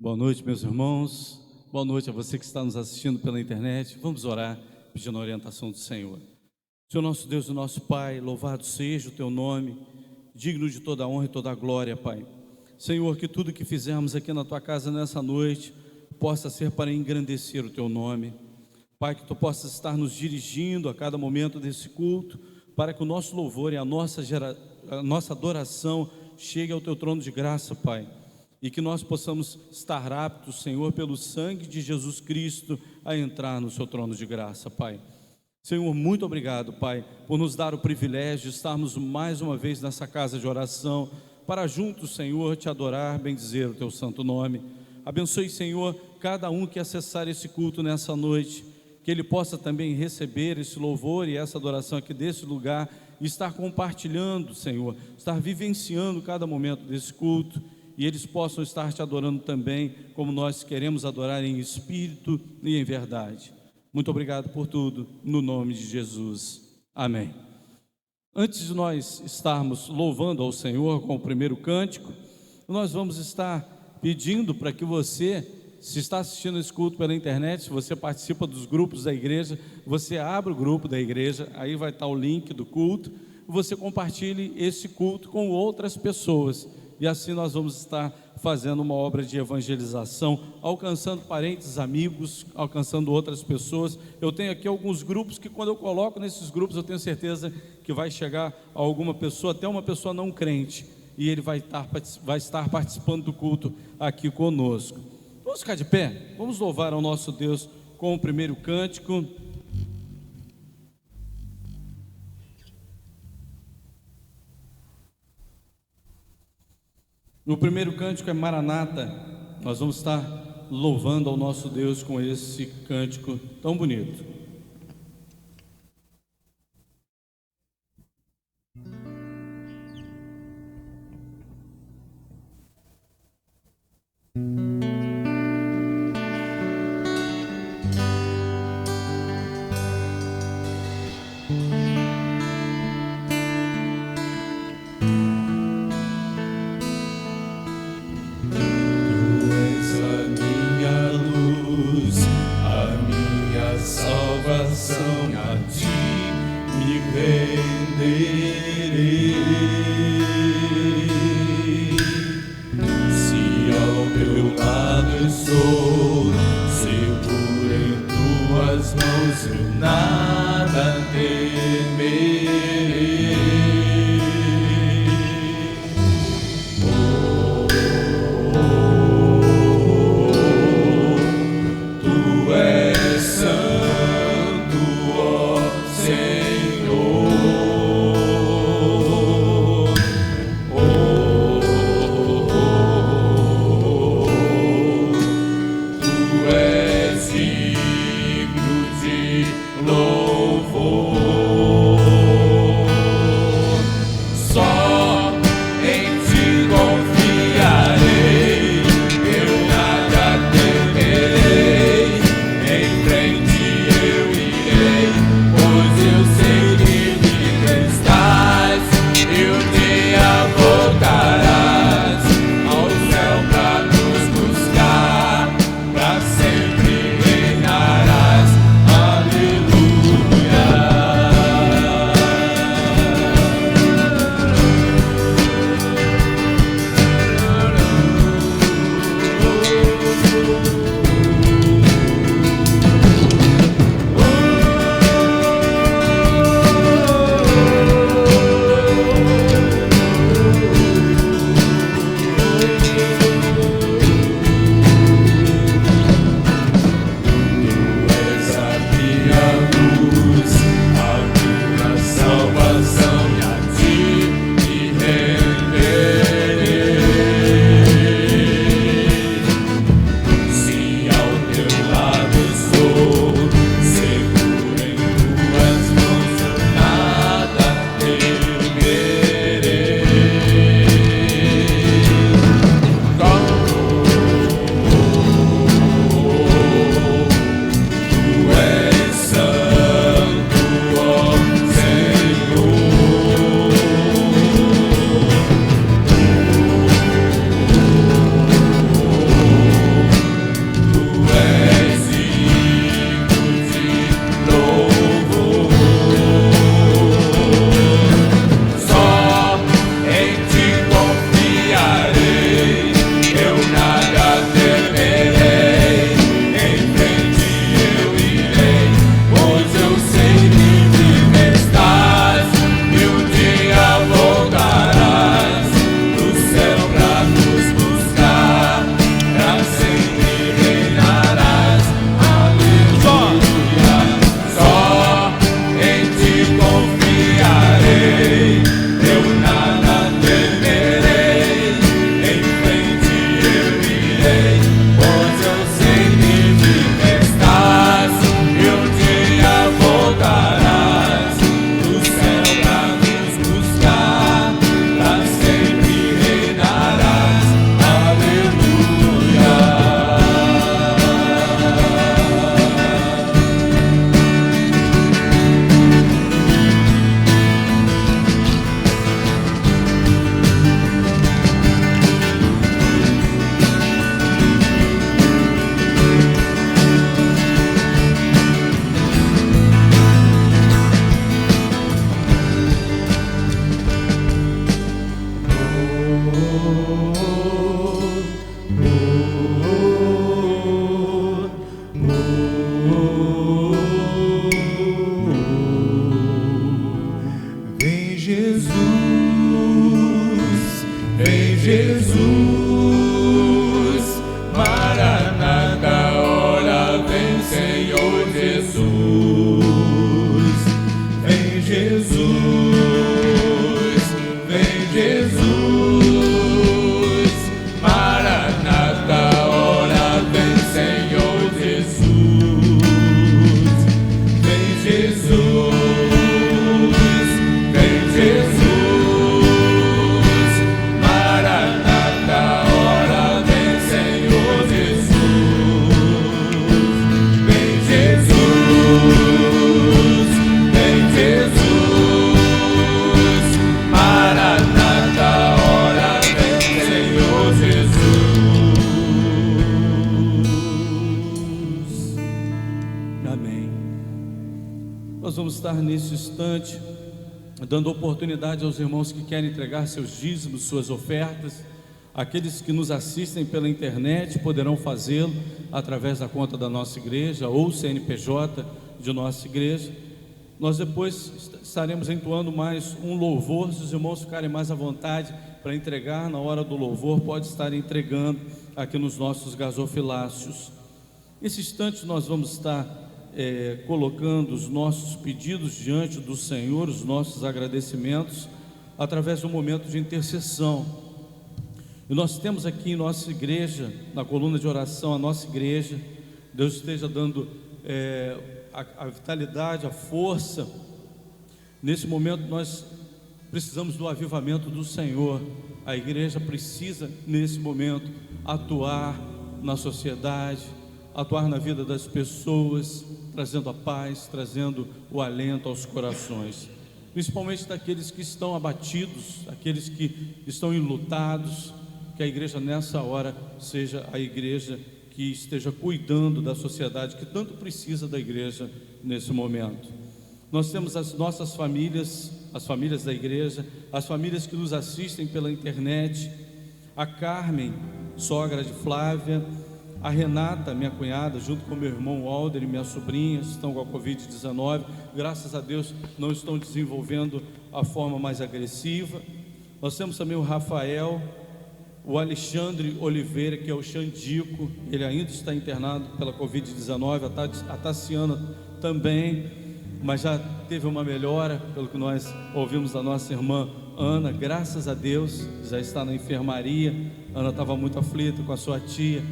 Boa noite, meus irmãos. Boa noite a você que está nos assistindo pela internet. Vamos orar pedindo a orientação do Senhor. Senhor nosso Deus e nosso Pai, louvado seja o Teu nome, digno de toda a honra e toda a glória, Pai. Senhor, que tudo que fizermos aqui na Tua casa nessa noite possa ser para engrandecer o Teu nome. Pai, que Tu possas estar nos dirigindo a cada momento desse culto, para que o nosso louvor e a nossa adoração chegue ao Teu trono de graça, Pai. E que nós possamos estar aptos, Senhor, pelo sangue de Jesus Cristo, a entrar no seu trono de graça, Pai. Senhor, muito obrigado, Pai, por nos dar o privilégio de estarmos mais uma vez nessa casa de oração, para juntos, Senhor, te adorar, bendizer o teu santo nome. Abençoe, Senhor, cada um que acessar esse culto nessa noite, que ele possa também receber esse louvor e essa adoração aqui desse lugar, e estar compartilhando, Senhor, estar vivenciando cada momento desse culto, e eles possam estar te adorando também, como nós queremos adorar em espírito e em verdade. Muito obrigado por tudo, no nome de Jesus. Amém. Antes de nós estarmos louvando ao Senhor com o primeiro cântico, nós vamos estar pedindo para que você, se está assistindo esse culto pela internet, se você participa dos grupos da igreja, você abre o grupo da igreja, aí vai estar o link do culto, você compartilhe esse culto com outras pessoas. E assim nós vamos estar fazendo uma obra de evangelização, alcançando parentes, amigos, alcançando outras pessoas. Eu tenho aqui alguns grupos que quando eu coloco nesses grupos, eu tenho certeza que vai chegar a alguma pessoa, até uma pessoa não crente, e ele vai estar participando do culto aqui conosco. Vamos ficar de pé? Vamos louvar ao nosso Deus com o primeiro cântico. O primeiro cântico é Maranata. Nós vamos estar louvando ao nosso Deus com esse cântico tão bonito. Senhor. Jesus, vem Jesus, Maranata, ora vem Senhor Jesus, vem Jesus, vem Jesus, Maranata, ora vem Senhor Jesus, vem Jesus. Estar nesse instante dando oportunidade aos irmãos que querem entregar seus dízimos, suas ofertas. Aqueles que nos assistem pela internet poderão fazê-lo através da conta da nossa igreja ou CNPJ de nossa igreja. Nós depois estaremos entoando mais um louvor. Se os irmãos ficarem mais à vontade para entregar na hora do louvor, pode estar entregando aqui nos nossos gasofilácios. Nesse instante nós vamos estar colocando os nossos pedidos diante do Senhor, os nossos agradecimentos, através do momento de intercessão. E nós temos aqui em nossa igreja, na coluna de oração, a nossa igreja. Deus esteja dando a vitalidade, a força. Nesse momento nós precisamos do avivamento do Senhor. A igreja precisa, nesse momento, atuar na sociedade, atuar na vida das pessoas, trazendo a paz, trazendo o alento aos corações, principalmente daqueles que estão abatidos, aqueles que estão enlutados. Que a igreja nessa hora seja a igreja que esteja cuidando da sociedade, que tanto precisa da igreja nesse momento. Nós temos as nossas famílias, as famílias da igreja, as famílias que nos assistem pela internet, a Carmen, sogra de Flávia, a Renata, minha cunhada, junto com meu irmão Walder e minha sobrinha, estão com a Covid-19, graças a Deus não estão desenvolvendo a forma mais agressiva. Nós temos também o Rafael, o Alexandre Oliveira, que é o Xandico, ele ainda está internado pela Covid-19, a Tassiana também, mas já teve uma melhora, pelo que nós ouvimos da nossa irmã Ana, graças a Deus, já está na enfermaria. Ana estava muito aflita com a sua tia,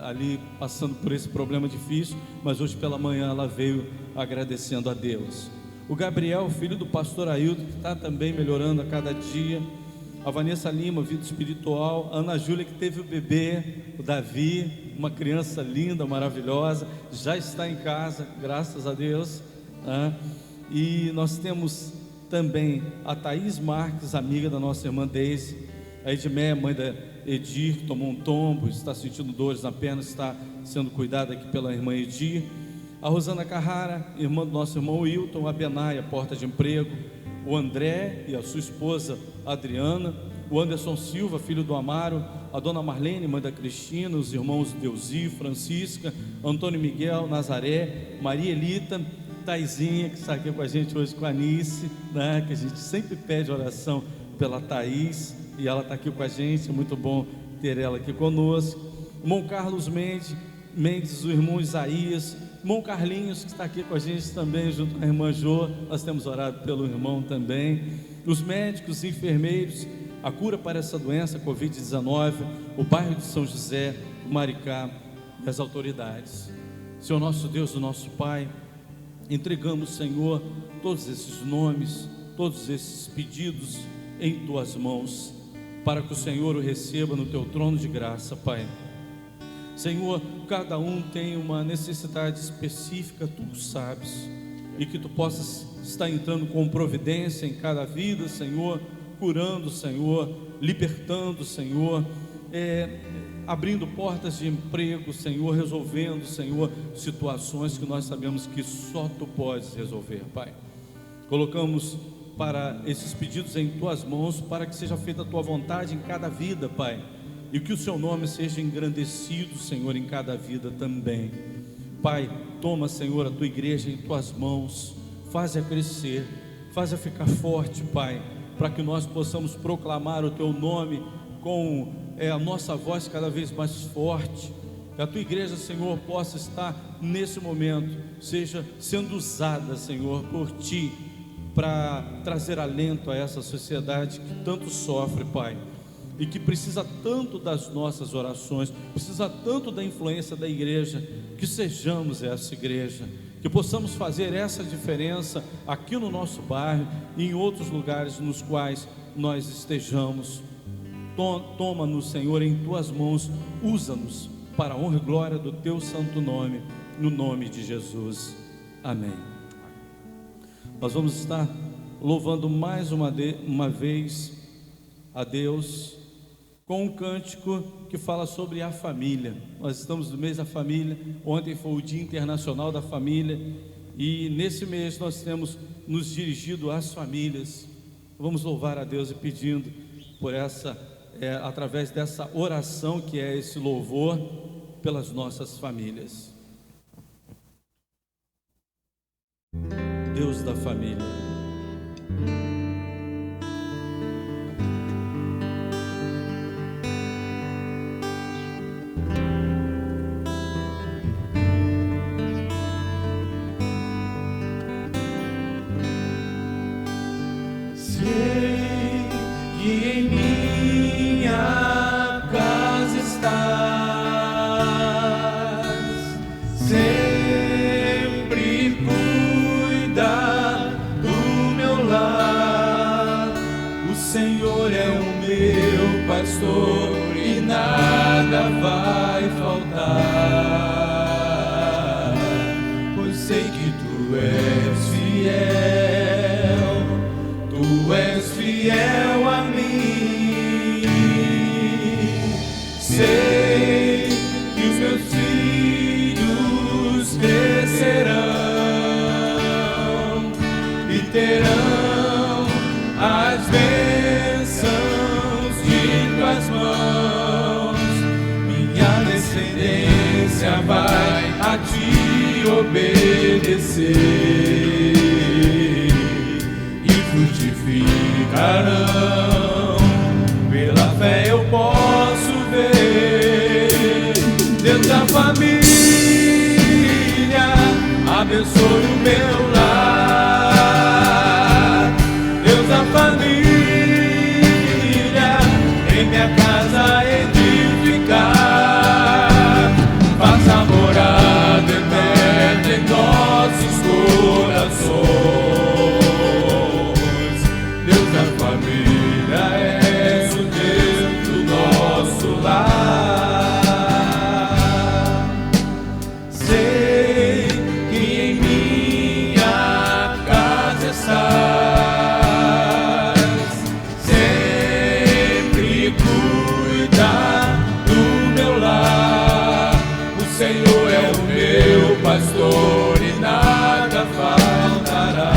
ali passando por esse problema difícil, mas hoje pela manhã ela veio agradecendo a Deus. O Gabriel, filho do pastor Ailton, que está também melhorando a cada dia. A Vanessa Lima, vida espiritual. A Ana Júlia, que teve o bebê, o Davi, uma criança linda, maravilhosa, já está em casa, graças a Deus. E nós temos também a Thaís Marques, amiga da nossa irmã Deise. A Edmeia, mãe da Edir, que tomou um tombo, está sentindo dores na perna, está sendo cuidada aqui pela irmã Edir. A Rosana Carrara, irmã do nosso irmão Wilton. A Benaia, porta de emprego. O André e a sua esposa Adriana. O Anderson Silva, filho do Amaro. A dona Marlene, mãe da Cristina. Os irmãos Deusi, Francisca, Antônio Miguel, Nazaré, Maria Elita, Taizinha, que está aqui com a gente hoje, com a Anice, que a gente sempre pede oração pela Thaís, e ela está aqui com a gente. É muito bom ter ela aqui conosco. O irmão Carlos Mendes, o irmão Isaías, o irmão Carlinhos, que está aqui com a gente também, junto com a irmã Jô. Nós temos orado pelo irmão também. Os médicos, enfermeiros, a cura para essa doença, Covid-19, o bairro de São José, Maricá e as autoridades. Senhor nosso Deus, o nosso Pai, entregamos, Senhor, todos esses nomes, todos esses pedidos em Tuas mãos, para que o Senhor o receba no Teu trono de graça, Pai. Senhor, cada um tem uma necessidade específica, Tu sabes, e que Tu possas estar entrando com providência em cada vida, Senhor, curando, Senhor, libertando, Senhor, abrindo portas de emprego, Senhor, resolvendo, Senhor, situações que nós sabemos que só Tu podes resolver, Pai. Colocamos para esses pedidos em Tuas mãos, para que seja feita a Tua vontade em cada vida, Pai, e que o Seu nome seja engrandecido, Senhor, em cada vida também. Pai, toma, Senhor, a Tua igreja em Tuas mãos, faz-a crescer, faça ficar forte, Pai, para que nós possamos proclamar o Teu nome com a nossa voz cada vez mais forte. Que a Tua igreja, Senhor, possa estar nesse momento, seja sendo usada, Senhor, por Ti, para trazer alento a essa sociedade que tanto sofre, Pai, e que precisa tanto das nossas orações, precisa tanto da influência da igreja. Que sejamos essa igreja, que possamos fazer essa diferença aqui no nosso bairro e em outros lugares nos quais nós estejamos. Toma-nos, Senhor, em Tuas mãos, usa-nos para a honra e glória do Teu santo nome, no nome de Jesus, amém. Nós vamos estar louvando mais uma vez a Deus com um cântico que fala sobre a família. Nós estamos no mês da família. Ontem foi o Dia Internacional da Família, e nesse mês nós temos nos dirigido às famílias. Vamos louvar a Deus e pedindo por através dessa oração que é esse louvor, pelas nossas famílias. Deus da família. E nada vai faltar, pois sei que Tu és fiel a mim. Sei que os meus filhos crescerão e terão as bênçãos Tuas mãos. Minha descendência vai a Ti obedecer e frutificarão. Pela fé eu posso ver. Deus da família, abençoe o meu lar. Deus da família, em minha casa edificar, faça morada eterna em nossos corações. Deus da família, és o Deus do nosso lar. Sei que em minha casa estás, do meu lar. O Senhor é o meu pastor e nada faltará,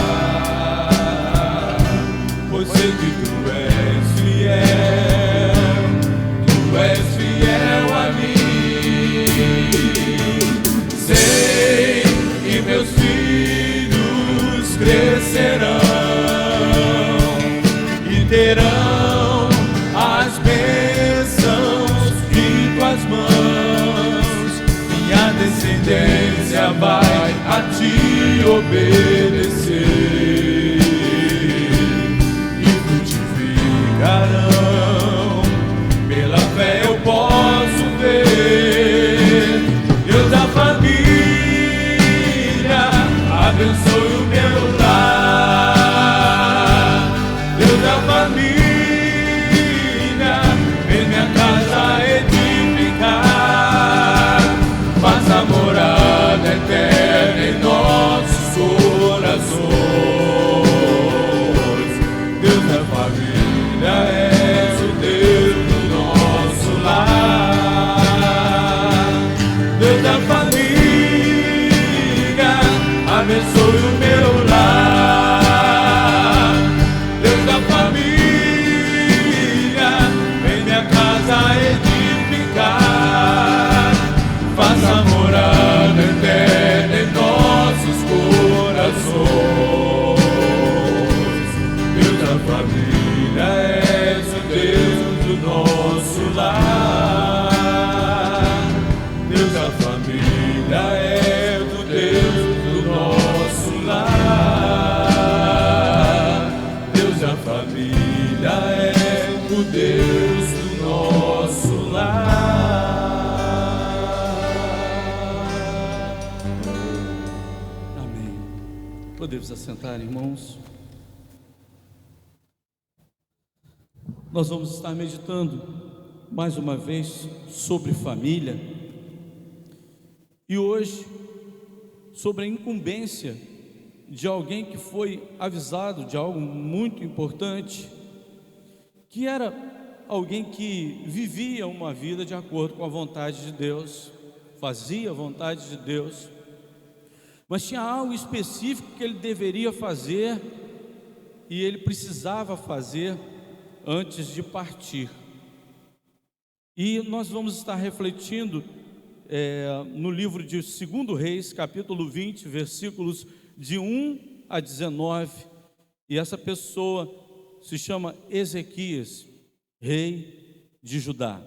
pois sei que Tu és fiel a mim. Sei que meus filhos crescerão e terão as bênçãos de Tuas mãos. Minha descendência vai a Ti obedecer e frutificarão. Pela fé eu posso ver. Deus da família, abençoe o meu lar. Deus da família, faça morada eterna em nossos corações. da família, és o Deus do nosso lar. Deus da família, és o Deus do nosso lar. Deus da família, é o Deus do nosso lar. Amém. Podemos assentar, irmãos. Nós vamos estar meditando mais uma vez sobre família e hoje sobre a incumbência de alguém que foi avisado de algo muito importante, que era alguém que vivia uma vida de acordo com a vontade de Deus, fazia a vontade de Deus, mas tinha algo específico que ele deveria fazer e ele precisava fazer antes de partir. E nós vamos estar refletindo no livro de 2 Reis, capítulo 20, versículos de 1 a 19. E essa pessoa se chama Ezequias, rei de Judá.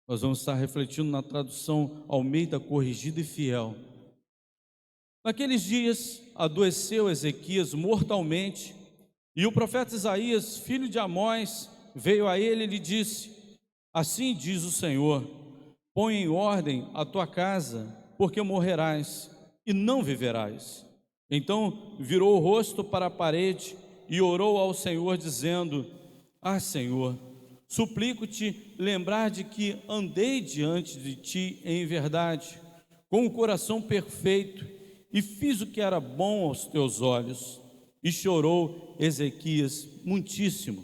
Nós vamos estar refletindo na tradução Almeida Corrigida e Fiel. Naqueles dias adoeceu Ezequias mortalmente, e o profeta Isaías, filho de Amós, veio a ele e lhe disse: assim diz o Senhor, põe em ordem a tua casa, porque morrerás e não viverás. Então virou o rosto para a parede e orou ao Senhor, dizendo: ah, Senhor, suplico-te lembrar de que andei diante de ti em verdade, com o coração perfeito, e fiz o que era bom aos teus olhos. E chorou Ezequias muitíssimo.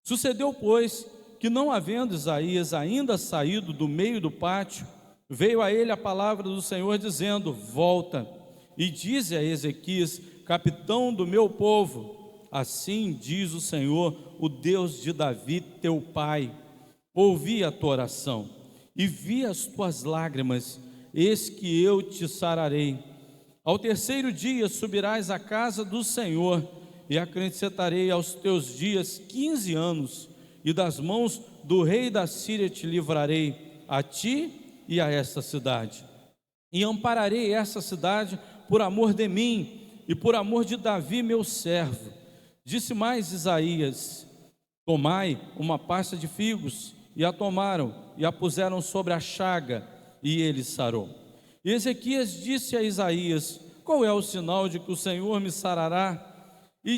Sucedeu, pois, que não havendo Isaías ainda saído do meio do pátio, veio a ele a palavra do Senhor, dizendo: volta e dize a Ezequias, capitão do meu povo, assim diz o Senhor, o Deus de Davi teu pai, ouvi a tua oração e vi as tuas lágrimas, eis que eu te sararei. Ao terceiro dia subirás à casa do Senhor, e acrescentarei aos teus dias 15 anos, e das mãos do rei da Síria te livrarei, a ti e a esta cidade. E ampararei essa cidade por amor de mim, e por amor de Davi meu servo. Disse mais Isaías: tomai uma pasta de figos, e a tomaram, e a puseram sobre a chaga, e ele sarou. E Ezequias disse a Isaías: qual é o sinal de que o Senhor me sarará? E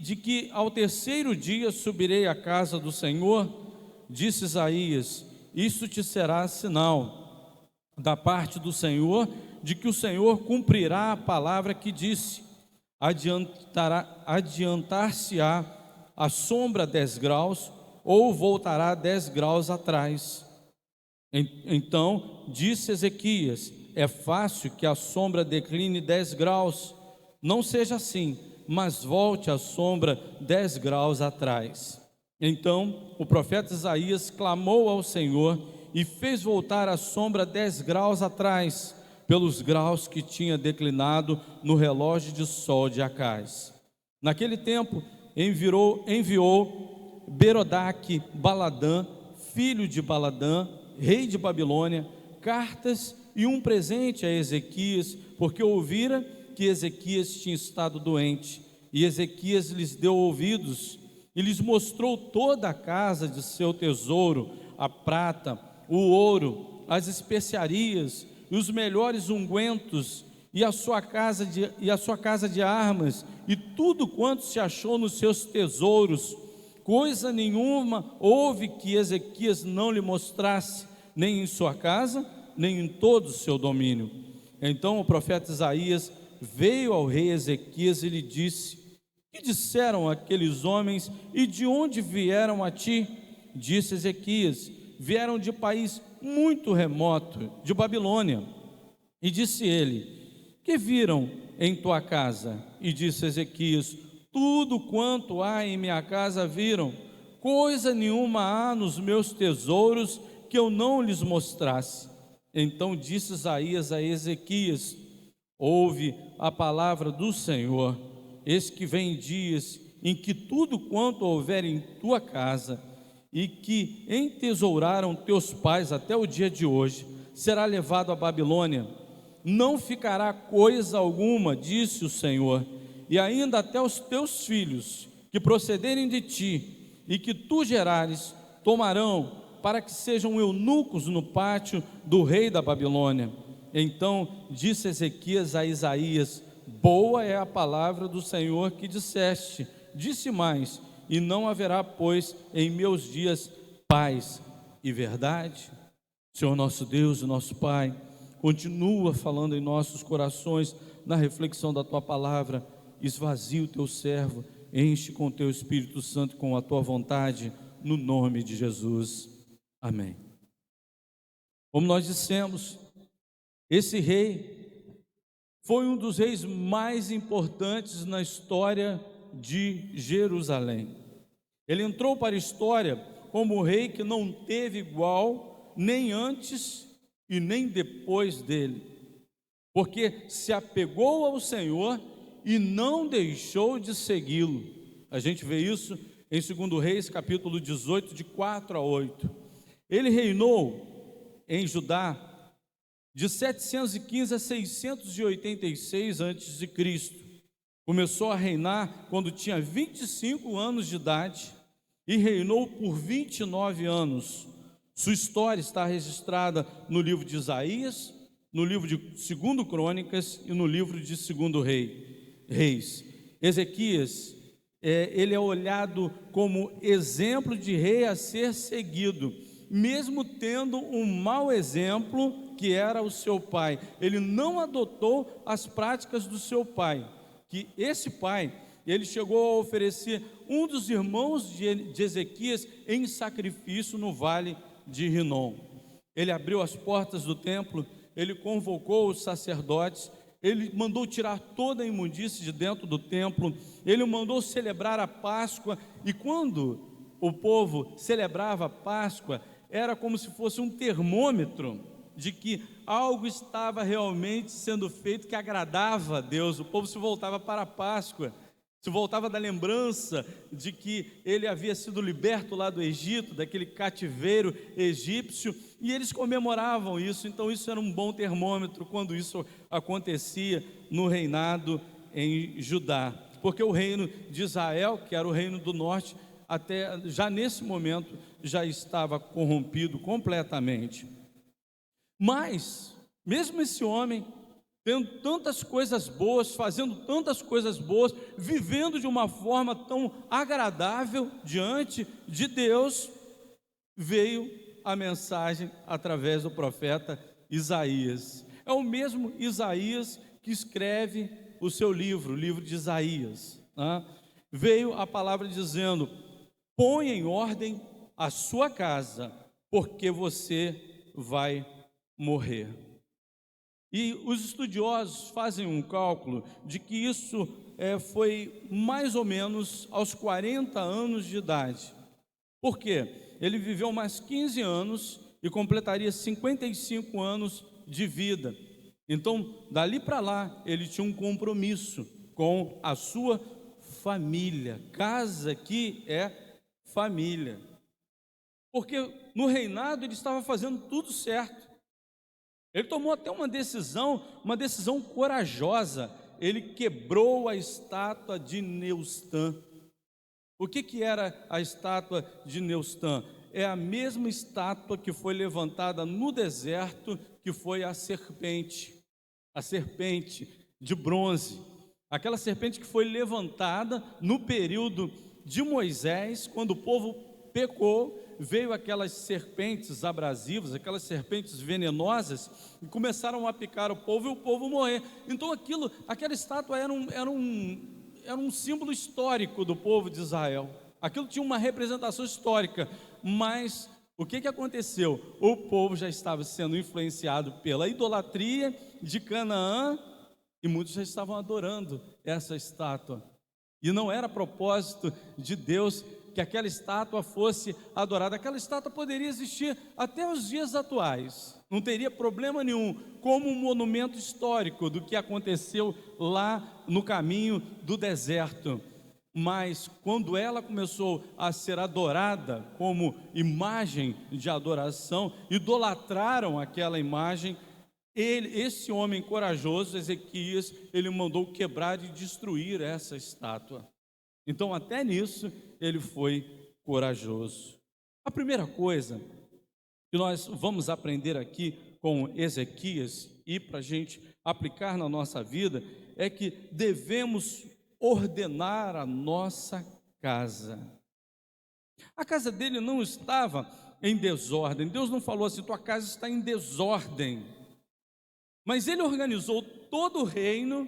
de que ao terceiro dia subirei à casa do Senhor? Disse Isaías: isso te será sinal da parte do Senhor, de que o Senhor cumprirá a palavra que disse. Adiantar-se-á a sombra 10 graus, ou voltará 10 graus atrás. Então disse Ezequias: é fácil que a sombra decline 10 graus, não seja assim, mas volte a sombra 10 graus atrás. Então o profeta Isaías clamou ao Senhor e fez voltar a sombra 10 graus atrás, pelos graus que tinha declinado no relógio de sol de Acaz. Naquele tempo enviou Berodaque Baladã, filho de Baladã, rei de Babilônia, cartas e um presente a Ezequias, porque ouvira que Ezequias tinha estado doente. E Ezequias lhes deu ouvidos e lhes mostrou toda a casa de seu tesouro, a prata, o ouro, as especiarias e os melhores ungüentos, e a sua casa de armas, e tudo quanto se achou nos seus tesouros. Coisa nenhuma houve que Ezequias não lhe mostrasse, nem em sua casa, nem em todo o seu domínio. Então o profeta Isaías veio ao rei Ezequias e lhe disse: que disseram aqueles homens e de onde vieram a ti? Disse Ezequias: vieram de país muito remoto, de Babilônia. E disse ele: que viram em tua casa? E disse Ezequias: tudo quanto há em minha casa viram, coisa nenhuma há nos meus tesouros que eu não lhes mostrasse. Então disse Isaías a Ezequias: Ouve a palavra do Senhor. Eis que vem dias em que tudo quanto houver em tua casa e que entesouraram teus pais até o dia de hoje, será levado à Babilônia. Não ficará coisa alguma, disse o Senhor, e ainda até os teus filhos, que procederem de ti e que tu gerares, tomarão, para que sejam eunucos no pátio do rei da Babilônia. Então disse Ezequias a Isaías: boa é a palavra do Senhor que disseste. Disse mais: e não haverá, pois, em meus dias paz e verdade. Senhor nosso Deus e nosso Pai, continua falando em nossos corações, na reflexão da Tua palavra. Esvazia o Teu servo, enche com o Teu Espírito Santo, com a Tua vontade, no nome de Jesus. Amém. Como nós dissemos, esse rei foi um dos reis mais importantes na história de Jerusalém. Ele entrou para a história como o rei que não teve igual, nem antes e nem depois dele, porque se apegou ao Senhor e não deixou de segui-lo. A gente vê isso em 2 Reis, capítulo 18, de 4 a 8. Ele reinou em Judá de 715 a 686 a.C. Começou a reinar quando tinha 25 anos de idade e reinou por 29 anos. Sua história está registrada no livro de Isaías, no livro de 2 Crônicas e no livro de 2 Reis. Ezequias, ele é olhado como exemplo de rei a ser seguido, mesmo tendo um mau exemplo que era o seu pai. Ele não adotou as práticas do seu pai, que esse pai, ele chegou a oferecer um dos irmãos de Ezequias em sacrifício no vale de Rinom. Ele abriu as portas do templo, ele convocou os sacerdotes, ele mandou tirar toda a imundície de dentro do templo, ele mandou celebrar a Páscoa, e quando o povo celebrava a Páscoa, era como se fosse um termômetro de que algo estava realmente sendo feito que agradava a Deus. O povo se voltava para a Páscoa, se voltava da lembrança de que ele havia sido liberto lá do Egito, daquele cativeiro egípcio, e eles comemoravam isso. Então isso era um bom termômetro quando isso acontecia no reinado em Judá, porque o reino de Israel, que era o reino do norte, até já nesse momento já estava corrompido completamente. Mas mesmo esse homem tendo tantas coisas boas, fazendo tantas coisas boas, vivendo de uma forma tão agradável diante de Deus, veio a mensagem através do profeta Isaías. É o mesmo Isaías que escreve o seu livro, o livro de Isaías, né? Veio a palavra dizendo: põe em ordem a sua casa, porque você vai morrer. E os estudiosos fazem um cálculo de que isso foi mais ou menos aos 40 anos de idade. Por quê? Ele viveu mais 15 anos e completaria 55 anos de vida. Então, dali para lá, ele tinha um compromisso com a sua família. Casa aqui é família. Porque no reinado ele estava fazendo tudo certo. Ele tomou até uma decisão corajosa. Ele quebrou a estátua de Neustã. O que era a estátua de Neustã? É a mesma estátua que foi levantada no deserto, que foi a serpente de bronze. Aquela serpente que foi levantada no período de Moisés, quando o povo pecou. Veio aquelas serpentes abrasivas, aquelas serpentes venenosas, e começaram a picar o povo e o povo morrer. Então aquela estátua era um símbolo histórico do povo de Israel. Aquilo tinha uma representação histórica, mas o que aconteceu? O povo já estava sendo influenciado pela idolatria de Canaã, e muitos já estavam adorando essa estátua. E não era propósito de Deus que aquela estátua fosse adorada. Aquela estátua poderia existir até os dias atuais, não teria problema nenhum, como um monumento histórico do que aconteceu lá no caminho do deserto. Mas quando ela começou a ser adorada como imagem de adoração, idolatraram aquela imagem, esse homem corajoso, Ezequias, ele mandou quebrar e destruir essa estátua. Então até nisso ele foi corajoso. A primeira coisa que nós vamos aprender aqui com Ezequias e para a gente aplicar na nossa vida é que devemos ordenar a nossa casa. A casa dele não estava em desordem. Deus não falou assim: tua casa está em desordem. Mas ele organizou todo o reino,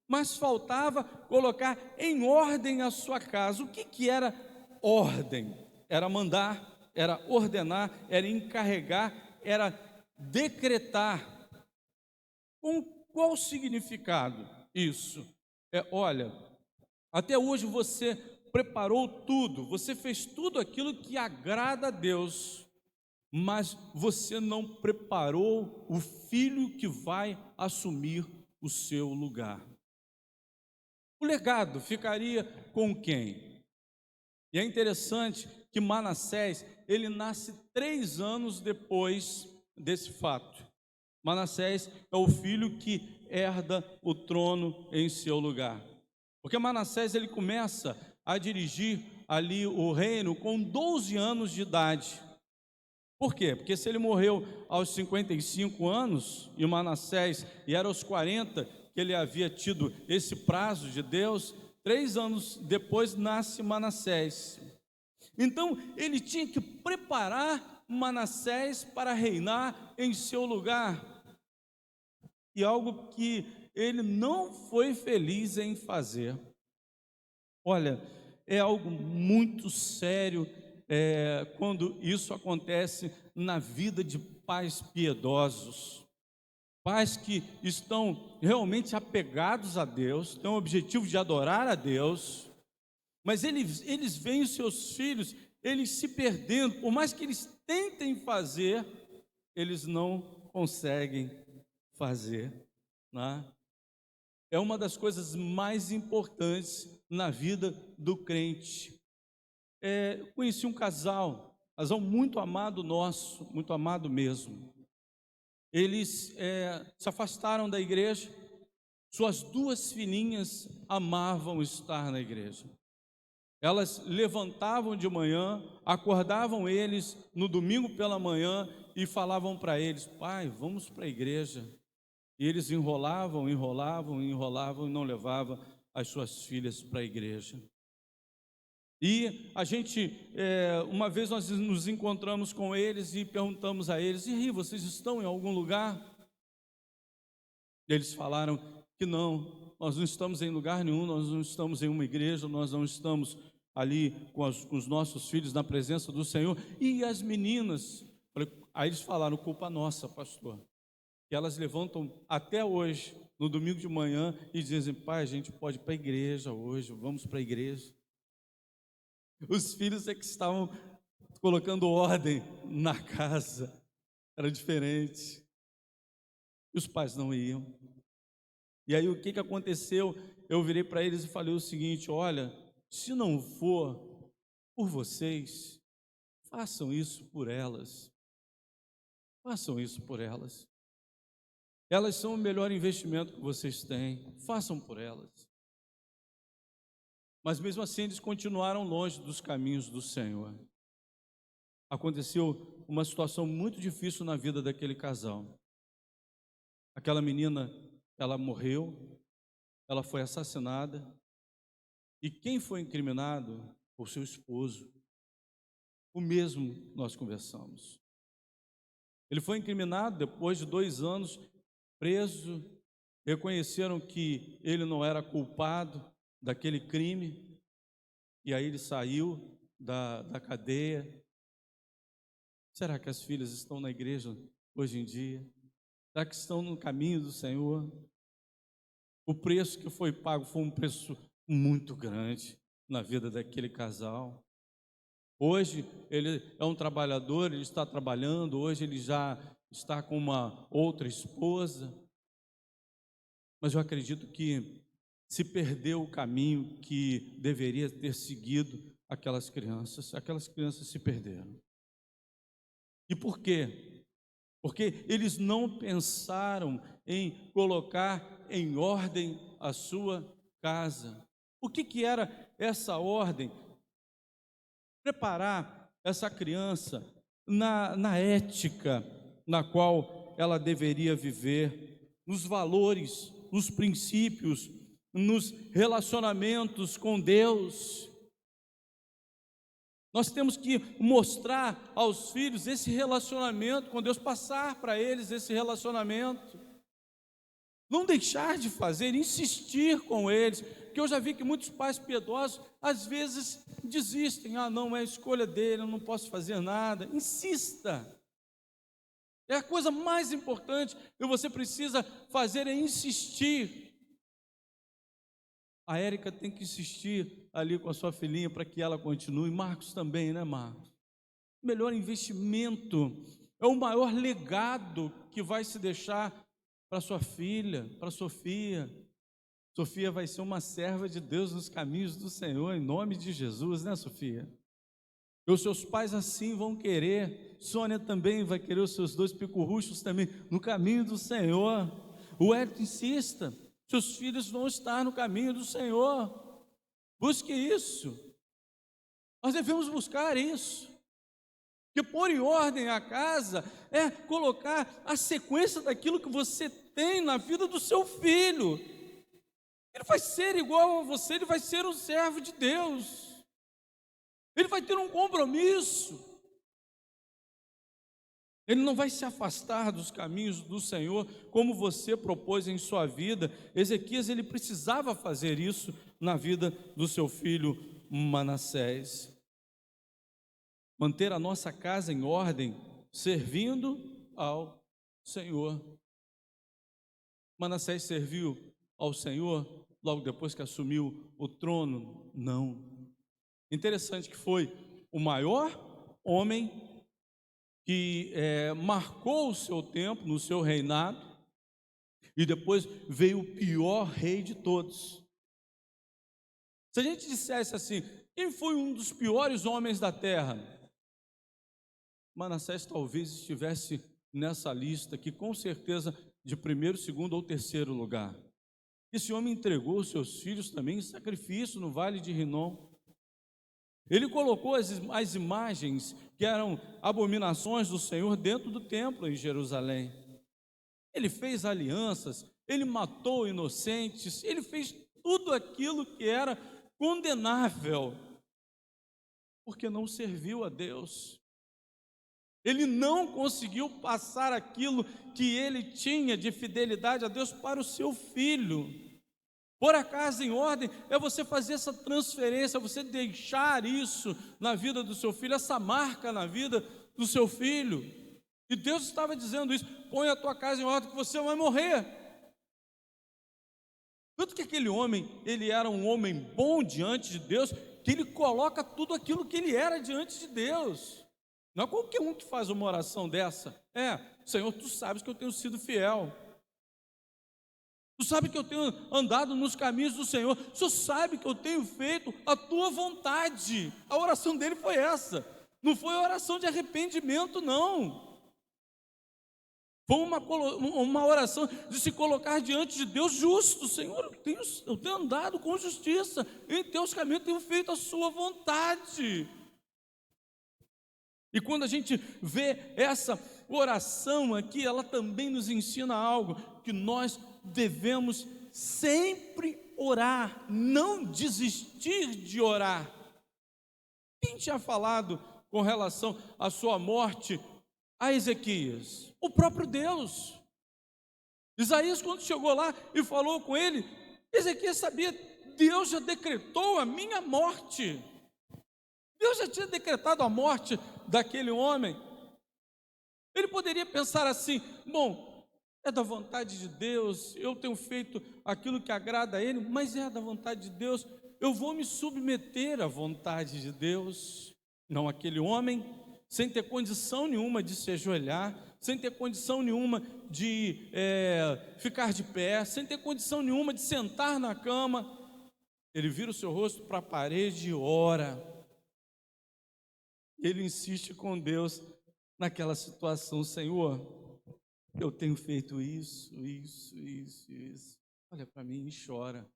mas faltava colocar em ordem a sua casa. O que era ordem? Era mandar, era ordenar, era encarregar, era decretar. Com qual significado isso? Olha, até hoje você preparou tudo, você fez tudo aquilo que agrada a Deus, mas você não preparou o filho que vai assumir o seu lugar. O legado ficaria com quem? E é interessante que Manassés, ele nasce 3 anos depois desse fato. Manassés é o filho que herda o trono em seu lugar. Porque Manassés, ele começa a dirigir ali o reino com 12 anos de idade. Por quê? Porque se ele morreu aos 55 anos, e Manassés, e era aos 40 que ele havia tido esse prazo de Deus, 3 anos depois nasce Manassés. Então ele tinha que preparar Manassés para reinar em seu lugar. E algo que ele não foi feliz em fazer. Olha, é algo muito sério quando isso acontece na vida de pais piedosos, pais que estão realmente apegados a Deus, têm o objetivo de adorar a Deus, mas eles veem os seus filhos, eles se perdendo, por mais que eles tentem fazer, eles não conseguem fazer, né? É uma das coisas mais importantes na vida do crente. Conheci um casal muito amado nosso, muito amado mesmo. Eles se afastaram da igreja. Suas 2 filhinhas amavam estar na igreja. Elas levantavam de manhã, acordavam eles no domingo pela manhã e falavam para eles: pai, vamos para a igreja. E eles enrolavam e não levavam as suas filhas para a igreja. E a gente, uma vez nós nos encontramos com eles e perguntamos a eles: e aí, vocês estão em algum lugar? Eles falaram que não, nós não estamos em lugar nenhum, nós não estamos em uma igreja, nós não estamos ali com os nossos filhos na presença do Senhor. E as meninas, aí eles falaram: culpa nossa, pastor, que elas levantam até hoje, no domingo de manhã, e dizem: pai, a gente pode ir para a igreja hoje, vamos para a igreja. Os filhos é que estavam colocando ordem na casa, era diferente. E os pais não iam. E aí o que aconteceu? Eu virei para eles e falei o seguinte: olha, se não for por vocês, façam isso por elas. Façam isso por elas. Elas são o melhor investimento que vocês têm. Façam por elas. Mas mesmo assim eles continuaram longe dos caminhos do Senhor. Aconteceu uma situação muito difícil na vida daquele casal. Aquela menina, ela morreu, ela foi assassinada. E quem foi incriminado? O seu esposo. O mesmo nós conversamos. Ele foi incriminado depois de 2 anos preso. Reconheceram que ele não era culpado daquele crime, e aí ele saiu da cadeia. Será que as filhas estão na igreja hoje em dia? Será que estão no caminho do Senhor? O preço que foi pago foi um preço muito grande na vida daquele casal. Hoje ele é um trabalhador, ele está trabalhando, hoje ele já está com uma outra esposa, mas eu acredito que se perdeu o caminho que deveria ter seguido aquelas crianças se perderam. E por quê? Porque eles não pensaram em colocar em ordem a sua casa. O que era essa ordem? Preparar essa criança na ética na qual ela deveria viver, nos valores, nos princípios, nos relacionamentos com Deus. Nós temos que mostrar aos filhos esse relacionamento com Deus, passar para eles esse relacionamento. Não deixar de fazer, insistir com eles, porque eu já vi que muitos pais piedosos, às vezes, desistem. Não, é a escolha dele, eu não posso fazer nada. Insista. É a coisa mais importante que você precisa fazer, é insistir. A Érica tem que insistir ali com a sua filhinha para que ela continue. Marcos também, né, Marcos? O melhor investimento, é o maior legado que vai se deixar para sua filha, para Sofia. Sofia vai ser uma serva de Deus nos caminhos do Senhor, em nome de Jesus, né, Sofia? E os seus pais assim vão querer. Sônia também vai querer os seus 2 picurruchos também no caminho do Senhor. O Hélio insista, seus filhos vão estar no caminho do Senhor. Busque isso. Nós devemos buscar isso. Porque pôr em ordem a casa é colocar a sequência daquilo que você tem na vida do seu filho. Ele vai ser igual a você, ele vai ser um servo de Deus. Ele vai ter um compromisso. Ele não vai se afastar dos caminhos do Senhor, como você propôs em sua vida. Ezequias, ele precisava fazer isso na vida do seu filho Manassés. Manter a nossa casa em ordem, servindo ao Senhor. Manassés serviu ao Senhor logo depois que assumiu o trono? Não. Interessante que foi o maior homem que marcou o seu tempo, no seu reinado, e depois veio o pior rei de todos. Se a gente dissesse assim, quem foi um dos piores homens da terra? Manassés talvez estivesse nessa lista, que com certeza de primeiro, segundo ou terceiro lugar. Esse homem entregou seus filhos também em sacrifício no vale de Rinom. Ele colocou as imagens que eram abominações do Senhor dentro do templo em Jerusalém. Ele fez alianças, ele matou inocentes, ele fez tudo aquilo que era condenável, porque não serviu a Deus. Ele não conseguiu passar aquilo que ele tinha de fidelidade a Deus para o seu filho. Pôr a casa em ordem é você fazer essa transferência, é você deixar isso na vida do seu filho, essa marca na vida do seu filho. E Deus estava dizendo isso: põe a tua casa em ordem que você vai morrer. Tanto que aquele homem, ele era um homem bom diante de Deus, que ele coloca tudo aquilo que ele era diante de Deus. Não é qualquer um que faz uma oração dessa. Senhor, tu sabes que eu tenho sido fiel. Tu sabe que eu tenho andado nos caminhos do Senhor. O Senhor sabe que eu tenho feito a tua vontade. A oração dele foi essa. Não foi oração de arrependimento, não. Foi uma oração de se colocar diante de Deus justo. Senhor, eu tenho andado com justiça. Em teus caminhos eu tenho feito a sua vontade. E quando a gente vê essa oração aqui, ela também nos ensina algo, que nós devemos sempre orar, não desistir de orar. Quem tinha falado com relação à sua morte a Ezequias? O próprio Deus. Isaías, quando chegou lá e falou com ele, Ezequias sabia, Deus já decretou a minha morte. Deus já tinha decretado a morte daquele homem. Ele poderia pensar assim: bom, é da vontade de Deus, eu tenho feito aquilo que agrada a Ele, mas é da vontade de Deus, eu vou me submeter à vontade de Deus. Não, aquele homem, sem ter condição nenhuma de se ajoelhar, sem ter condição nenhuma de ficar de pé, sem ter condição nenhuma de sentar na cama. Ele vira o seu rosto para a parede e ora. Ele insiste com Deus naquela situação: Senhor, eu tenho feito isso. Olha para mim e chora.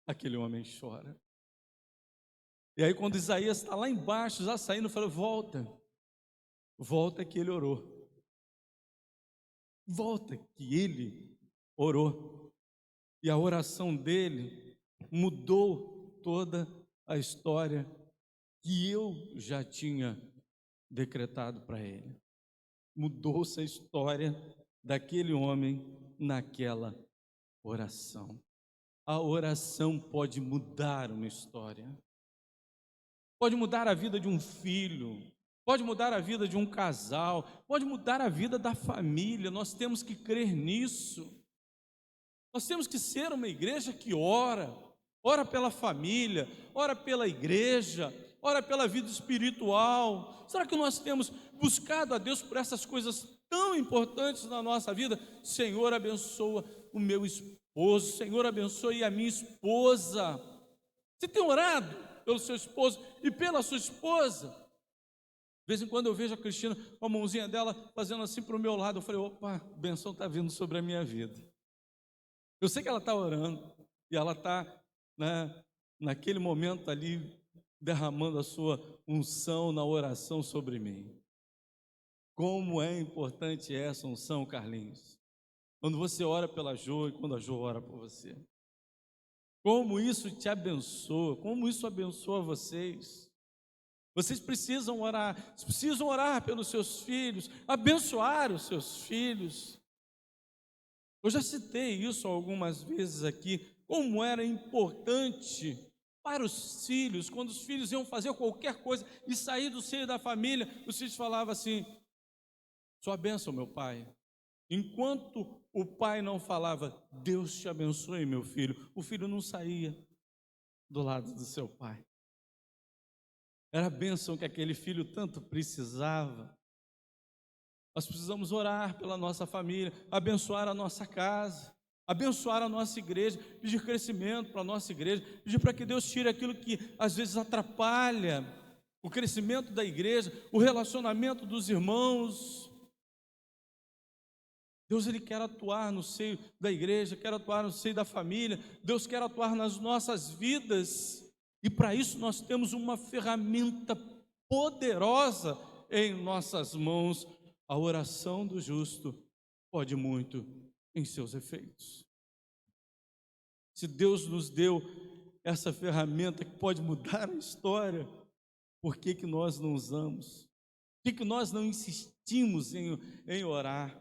Aquele homem chora. E aí, quando Isaías está lá embaixo, já saindo, fala: volta que ele orou. Volta que ele orou. E a oração dele mudou toda a história que eu já tinha decretado para ele. Mudou-se a história daquele homem naquela oração. A oração pode mudar uma história. Pode mudar a vida de um filho, pode mudar a vida de um casal, pode mudar a vida da família. Nós temos que crer nisso. Nós temos que ser uma igreja que ora pela família, ora pela igreja, ora pela vida espiritual. Será que nós temos buscado a Deus por essas coisas tão importantes na nossa vida? Senhor, abençoa o meu esposo, Senhor, abençoe a minha esposa. Você tem orado pelo seu esposo e pela sua esposa? De vez em quando eu vejo a Cristina com a mãozinha dela fazendo assim para o meu lado. Eu falei: opa, a bênção está vindo sobre a minha vida. Eu sei que ela está orando e ela está, naquele momento ali, derramando a sua unção na oração sobre mim. Como é importante essa unção, Carlinhos, quando você ora pela Jo e quando a Jo ora por você. Como isso te abençoa, como isso abençoa vocês. Vocês precisam orar pelos seus filhos, abençoar os seus filhos. Eu já citei isso algumas vezes aqui, como era importante para os filhos, quando os filhos iam fazer qualquer coisa e sair do seio da família, os filhos falavam assim: sua bênção, meu pai. Enquanto o pai não falava: Deus te abençoe, meu filho, o filho não saía do lado do seu pai. Era a bênção que aquele filho tanto precisava. Nós precisamos orar pela nossa família, abençoar a nossa casa, abençoar a nossa igreja, pedir crescimento para a nossa igreja, pedir para que Deus tire aquilo que às vezes atrapalha o crescimento da igreja, o relacionamento dos irmãos. Deus, Ele quer atuar no seio da igreja, quer atuar no seio da família. Deus quer atuar nas nossas vidas, e para isso nós temos uma ferramenta poderosa em nossas mãos. A oração do justo pode muito em seus efeitos. Se Deus nos deu essa ferramenta que pode mudar a história, por que nós não usamos? Por que nós não insistimos em orar?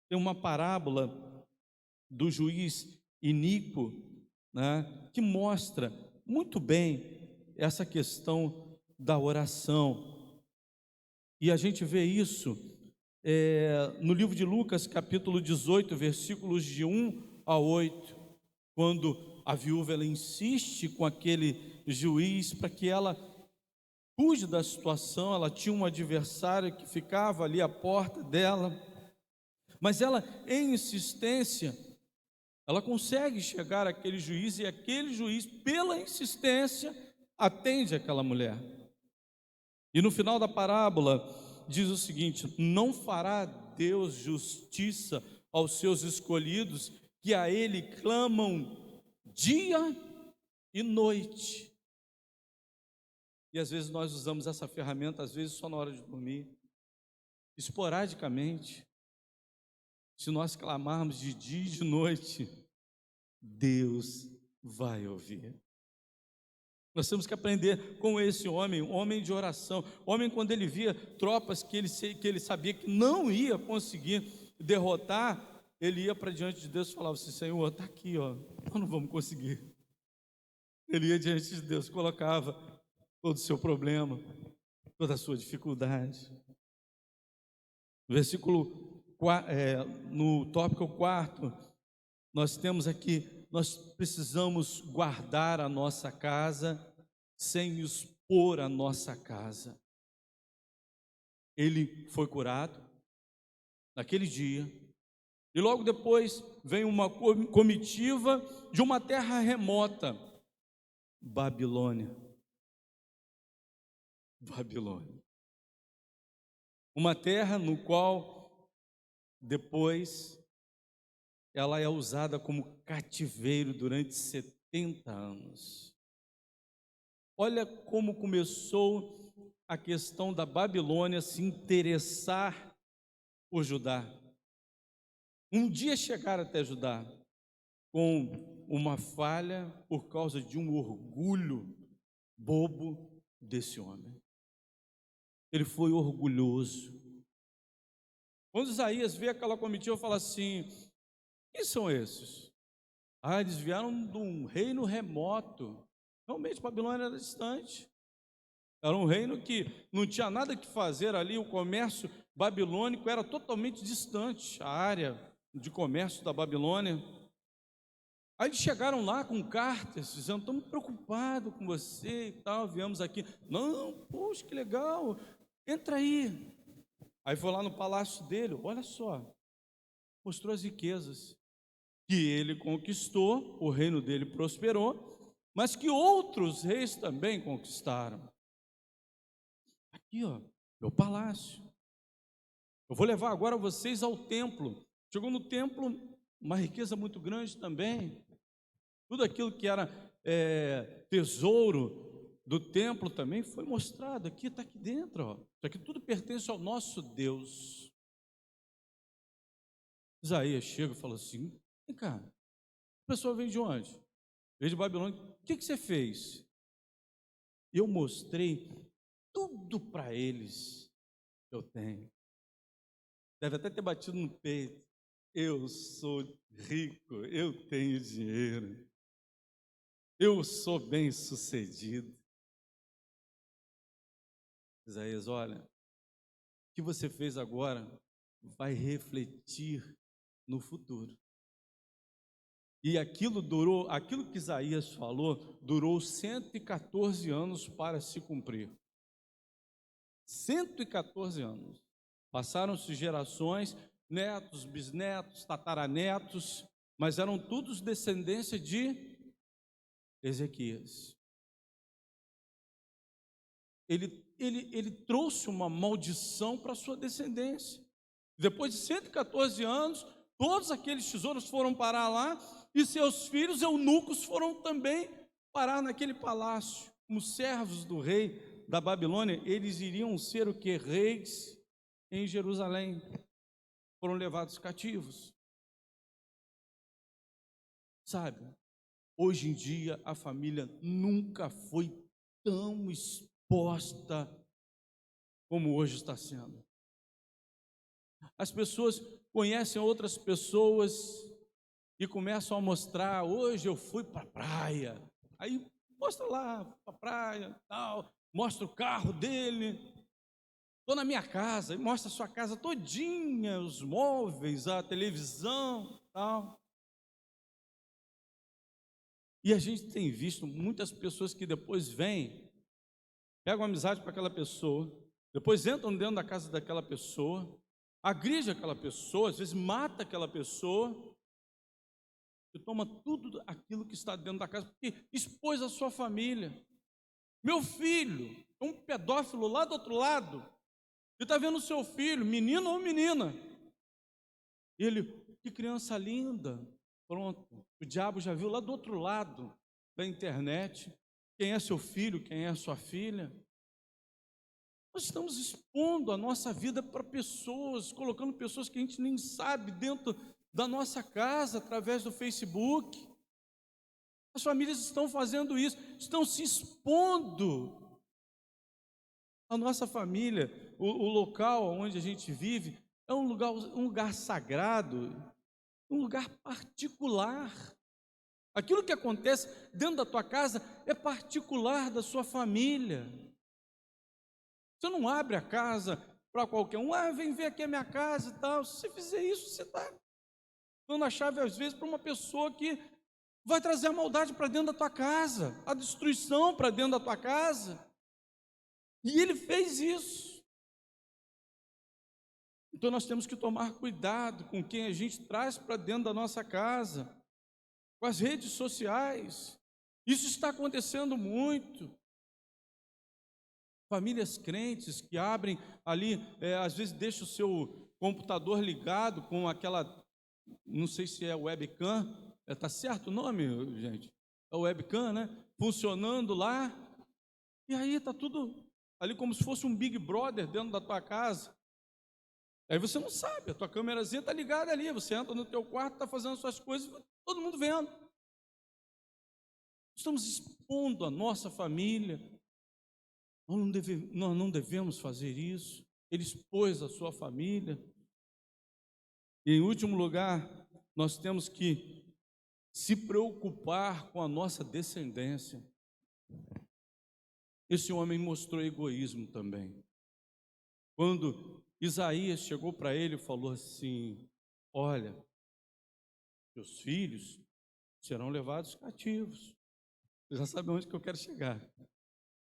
Tem uma parábola do juiz iníquo, que mostra muito bem essa questão da oração. E a gente vê isso no livro de Lucas, capítulo 18, versículos de 1 a 8, quando a viúva ela insiste com aquele juiz para que ela cuide da situação. Ela tinha um adversário que ficava ali à porta dela, mas ela, em insistência, ela consegue chegar àquele juiz, e aquele juiz, pela insistência, atende aquela mulher. E no final da parábola diz o seguinte: não fará Deus justiça aos seus escolhidos, que a Ele clamam dia e noite. E às vezes nós usamos essa ferramenta, às vezes só na hora de dormir, esporadicamente. Se nós clamarmos de dia e de noite, Deus vai ouvir. Nós temos que aprender com esse homem, um homem de oração. Homem, quando ele via tropas que ele sabia que não ia conseguir derrotar, ele ia para diante de Deus e falava assim: Senhor, está aqui, nós não vamos conseguir. Ele ia diante de Deus, colocava todo o seu problema, toda a sua dificuldade. No tópico 4, nós temos aqui: nós precisamos guardar a nossa casa sem expor a nossa casa. Ele foi curado, naquele dia, e logo depois vem uma comitiva de uma terra remota, Babilônia. Babilônia. Uma terra no qual depois ela é usada como cativeiro durante 70 anos. Olha como começou a questão da Babilônia se interessar por Judá. Um dia chegaram até Judá com uma falha por causa de um orgulho bobo desse homem. Ele foi orgulhoso. Quando Isaías vê aquela comitiva, fala assim: quem são esses? Eles vieram de um reino remoto. Realmente, Babilônia era distante. Era um reino que não tinha nada que fazer ali. O comércio babilônico era totalmente distante, a área de comércio da Babilônia. Aí eles chegaram lá com cartas, dizendo: estamos preocupados com você e tal, viemos aqui. Não, poxa, que legal, entra aí. Aí foi lá no palácio dele, olha só, mostrou as riquezas que ele conquistou, o reino dele prosperou, mas que outros reis também conquistaram. Aqui, ó, meu palácio. Eu vou levar agora vocês ao templo. Chegou no templo, uma riqueza muito grande também. Tudo aquilo que era tesouro do templo também foi mostrado aqui, está aqui dentro. Ó. Isso aqui tudo pertence ao nosso Deus. Isaías chega e fala assim: vem cá, a pessoa vem de onde? Veio de Babilônia. O que você fez? Eu mostrei tudo para eles que eu tenho. Deve até ter batido no peito. Eu sou rico, eu tenho dinheiro. Eu sou bem sucedido. Isaías, olha, o que você fez agora vai refletir no futuro. E aquilo que Isaías falou, durou 114 anos para se cumprir. 114 anos. Passaram-se gerações, netos, bisnetos, tataranetos, mas eram todos descendência de Ezequias. Ele trouxe uma maldição para a sua descendência. Depois de 114 anos, todos aqueles tesouros foram parar lá, e seus filhos eunucos foram também parar naquele palácio. Como servos do rei da Babilônia, eles iriam ser o que? Reis em Jerusalém. Foram levados cativos. Sabe, hoje em dia a família nunca foi tão exposta como hoje está sendo. As pessoas conhecem outras pessoas e começam a mostrar: hoje eu fui para a praia. Aí mostra lá para a praia, tal, mostra o carro dele. Estou na minha casa, e mostra a sua casa todinha, os móveis, a televisão, tal. E a gente tem visto muitas pessoas que depois vêm, pegam amizade para aquela pessoa, depois entram dentro da casa daquela pessoa, agride aquela pessoa, às vezes mata aquela pessoa, e toma tudo aquilo que está dentro da casa, porque expôs a sua família. Meu filho, um pedófilo lá do outro lado, e está vendo o seu filho, menino ou menina, e ele: que criança linda. Pronto, o diabo já viu lá do outro lado da internet quem é seu filho, quem é sua filha. Nós estamos expondo a nossa vida para pessoas, colocando pessoas que a gente nem sabe dentro da nossa casa, através do Facebook. As famílias estão fazendo isso, estão se expondo. A nossa família, o local onde a gente vive, é um lugar sagrado, um lugar particular. Aquilo que acontece dentro da tua casa é particular da sua família. Você não abre a casa para qualquer um: vem ver aqui a minha casa e tal. Se você fizer isso, você está dando a chave às vezes para uma pessoa que vai trazer a maldade para dentro da tua casa, a destruição para dentro da tua casa. E ele fez isso. Então nós temos que tomar cuidado com quem a gente traz para dentro da nossa casa, com as redes sociais. Isso está acontecendo muito. Famílias crentes que abrem ali, às vezes deixa o seu computador ligado com aquela, não sei se é webcam, está certo o nome, gente? É webcam, né? Funcionando lá, e aí está tudo ali como se fosse um Big Brother dentro da tua casa. Aí você não sabe, a tua câmerazinha está ligada ali, você entra no teu quarto, está fazendo as suas coisas, todo mundo vendo. Estamos expondo a nossa família. Nós não devemos fazer isso. Ele expôs a sua família. E em último lugar, nós temos que se preocupar com a nossa descendência. Esse homem mostrou egoísmo também. Quando Isaías chegou para ele e falou assim: olha, seus filhos serão levados cativos. Você já sabe onde que eu quero chegar.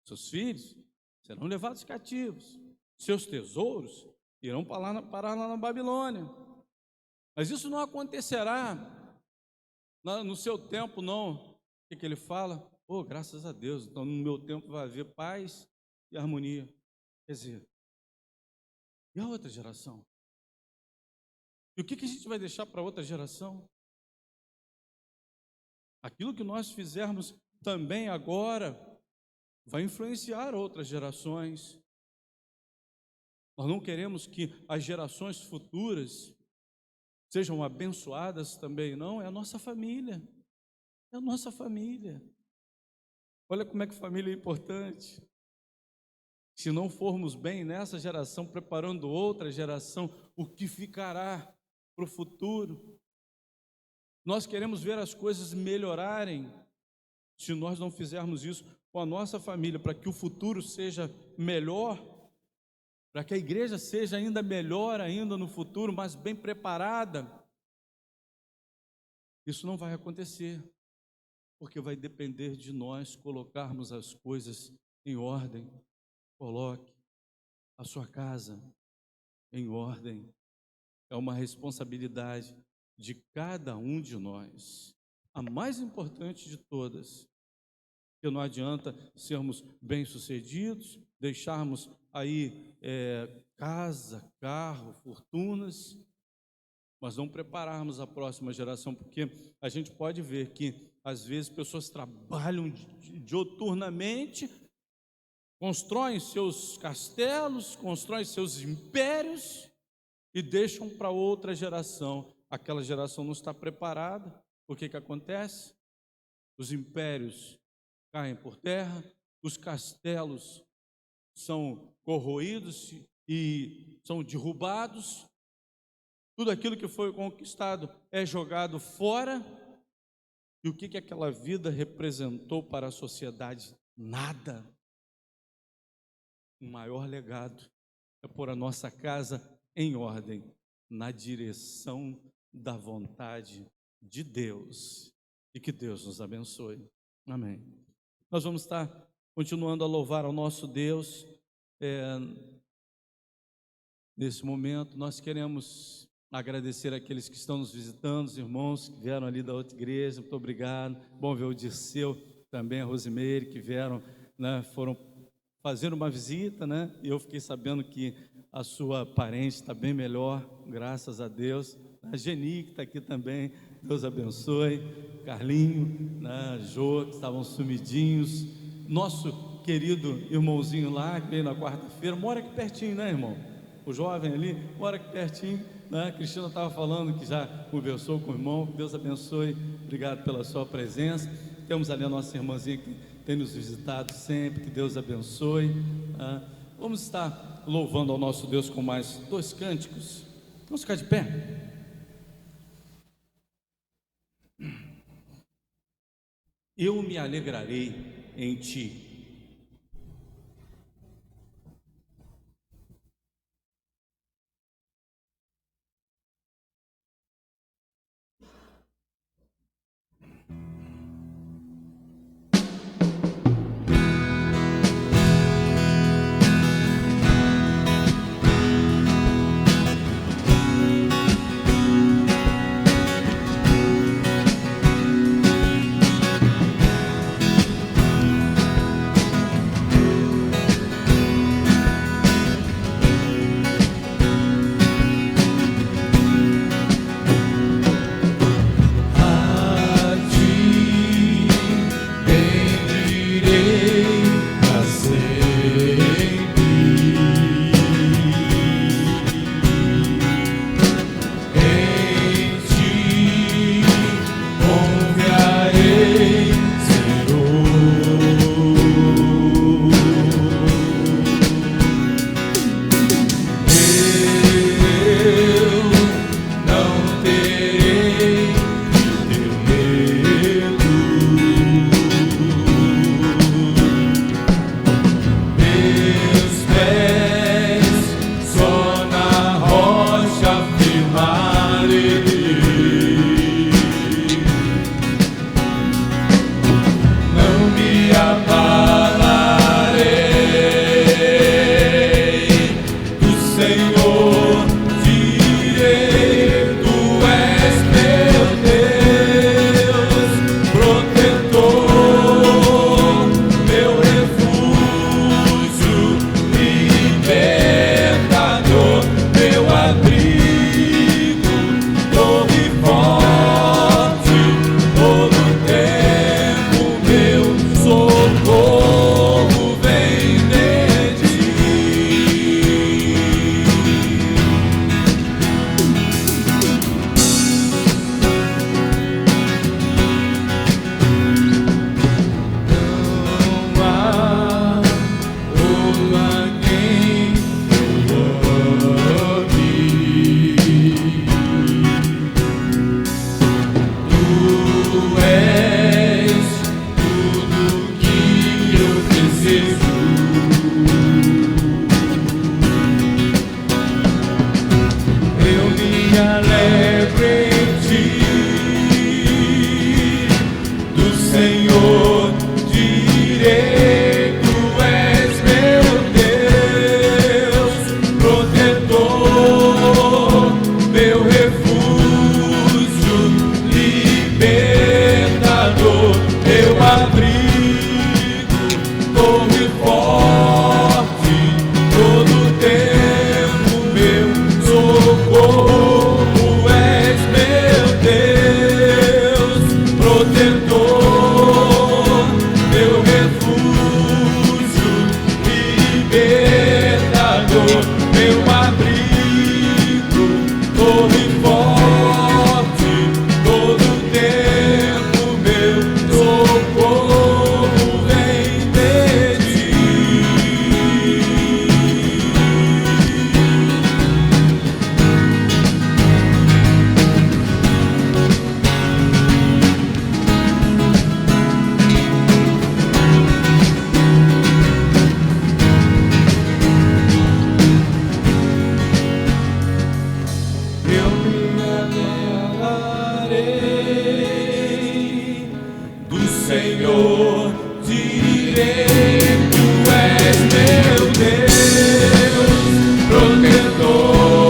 Seus filhos serão levados cativos. Seus tesouros irão parar lá na Babilônia. Mas isso não acontecerá no seu tempo, não. O que ele fala? Oh, graças a Deus, então no meu tempo vai haver paz e harmonia. Quer dizer, e a outra geração? E o que a gente vai deixar para a outra geração? Aquilo que nós fizermos também agora vai influenciar outras gerações. Nós não queremos que as gerações futuras sejam abençoadas também, não. É a nossa família. É a nossa família. Olha como é que família é importante. Se não formos bem nessa geração, preparando outra geração, o que ficará para o futuro? Nós queremos ver as coisas melhorarem. Se nós não fizermos isso com a nossa família, para que o futuro seja melhor, para que a igreja seja ainda melhor ainda no futuro, mas bem preparada, isso não vai acontecer, porque vai depender de nós colocarmos as coisas em ordem. Coloque a sua casa em ordem. É uma responsabilidade de cada um de nós. A mais importante de todas, que não adianta sermos bem-sucedidos, deixarmos aí casa, carro, fortunas, mas não prepararmos a próxima geração, porque a gente pode ver que, às vezes, pessoas trabalham dioturnamente, constroem seus castelos, constroem seus impérios e deixam para outra geração. Aquela geração não está preparada. O que acontece? Os impérios caem por terra, os castelos são corroídos e são derrubados, tudo aquilo que foi conquistado é jogado fora. E o que aquela vida representou para a sociedade? Nada. O maior legado é pôr a nossa casa em ordem, na direção da vontade de Deus, e que Deus nos abençoe. Amém. Nós vamos estar continuando a louvar ao nosso Deus. Nesse momento, nós queremos agradecer àqueles que estão nos visitando, os irmãos que vieram ali da outra igreja, muito obrigado. Bom ver o Dirceu, também a Rosimeire, que vieram, né, foram fazer uma visita, né? E eu fiquei sabendo que a sua parente está bem melhor, graças a Deus. A Geni, que está aqui também, Deus abençoe. Carlinho, né? Jô, que estavam sumidinhos. Nosso querido irmãozinho lá, que veio na quarta-feira, mora aqui pertinho, né, irmão? O jovem ali, mora aqui pertinho, né? A Cristina estava falando que já conversou com o irmão. Deus abençoe, obrigado pela sua presença. Temos ali a nossa irmãzinha que tem nos visitado sempre, que Deus abençoe. Vamos estar louvando ao nosso Deus com mais 2 cânticos. Vamos ficar de pé. Eu me alegrarei em ti. Senhor, direi, Tu és meu Deus, protetor,